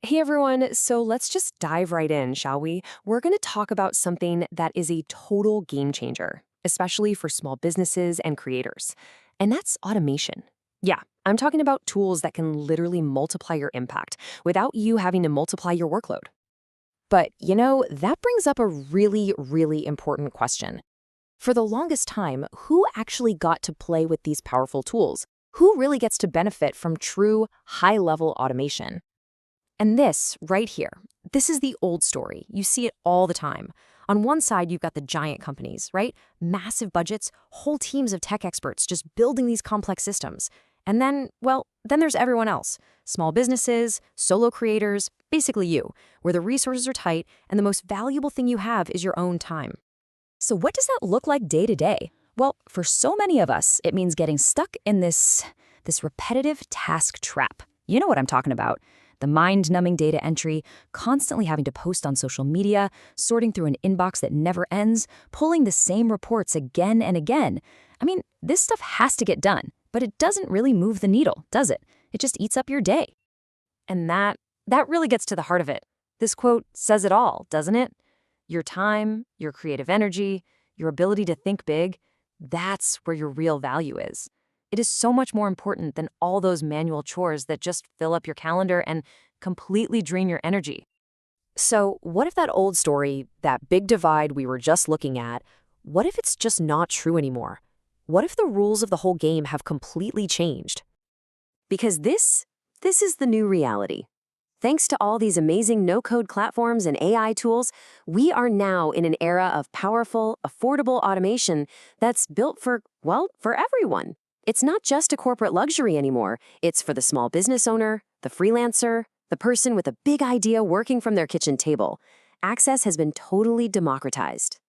Hey everyone, so let's just dive right in, shall we? We're going to talk about something that is a total game changer, especially for small businesses and creators. And that's automation. Yeah, I'm talking about tools that can literally multiply your impact without you having to multiply your workload. But, that brings up a really, really important question. For the longest time, who actually got to play with these powerful tools? Who really gets to benefit from true, high-level automation? And this, right here, this is the old story. You see it all the time. On one side, you've got the giant companies, right? Massive budgets, whole teams of tech experts just building these complex systems. And then, well, then there's everyone else. Small businesses, solo creators, basically you, where the resources are tight and the most valuable thing you have is your own time. So what does that look like day to day? Well, for so many of us, it means getting stuck in this repetitive task trap. You know what I'm talking about. The mind-numbing data entry, constantly having to post on social media, sorting through an inbox that never ends, pulling the same reports again and again. I mean, this stuff has to get done, but it doesn't really move the needle, does it? It just eats up your day. And that really gets to the heart of it. This quote says it all, doesn't it? Your time, your creative energy, your ability to think big, that's where your real value is. It is so much more important than all those manual chores that just fill up your calendar and completely drain your energy. So, what if that old story, that big divide we were just looking at, what if it's just not true anymore? What if the rules of the whole game have completely changed? Because this is the new reality. Thanks to all these amazing no-code platforms and AI tools, we are now in an era of powerful, affordable automation that's built for everyone. It's not just a corporate luxury anymore. It's for the small business owner, the freelancer, the person with a big idea working from their kitchen table. Access has been totally democratized.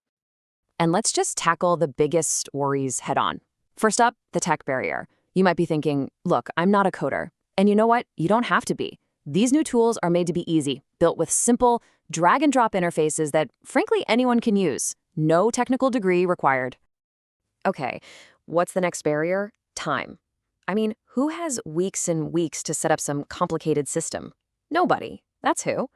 And let's just tackle the biggest worries head on. First up, the tech barrier. You might be thinking, look, I'm not a coder. And you know what? You don't have to be. These new tools are made to be easy, built with simple, drag-and-drop interfaces that, frankly, anyone can use. No technical degree required. Okay, what's the next barrier? Time. I mean, who has weeks and weeks to set up some complicated system? Nobody. That's who.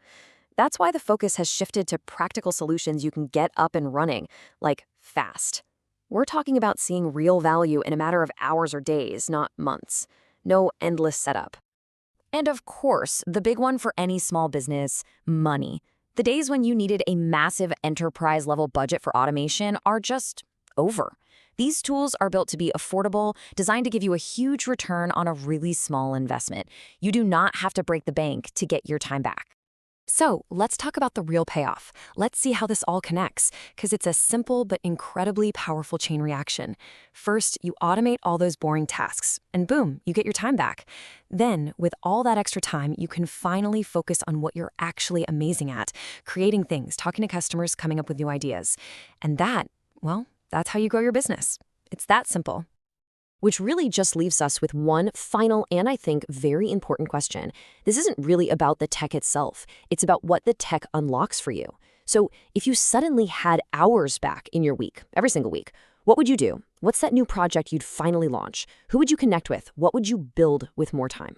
That's why the focus has shifted to practical solutions you can get up and running, like fast. We're talking about seeing real value in a matter of hours or days, not months. No endless setup. And of course, the big one for any small business, money. The days when you needed a massive enterprise-level budget for automation are just over. These tools are built to be affordable, designed to give you a huge return on a really small investment. You do not have to break the bank to get your time back. So let's talk about the real payoff. Let's see how this all connects, because it's a simple but incredibly powerful chain reaction. First, you automate all those boring tasks, and boom, you get your time back. Then, with all that extra time, you can finally focus on what you're actually amazing at, creating things, talking to customers, coming up with new ideas. And that's how you grow your business. It's that simple. Which really just leaves us with one final and I think very important question. This isn't really about the tech itself. It's about what the tech unlocks for you. So if you suddenly had hours back in your week, every single week, what would you do? What's that new project you'd finally launch? Who would you connect with? What would you build with more time?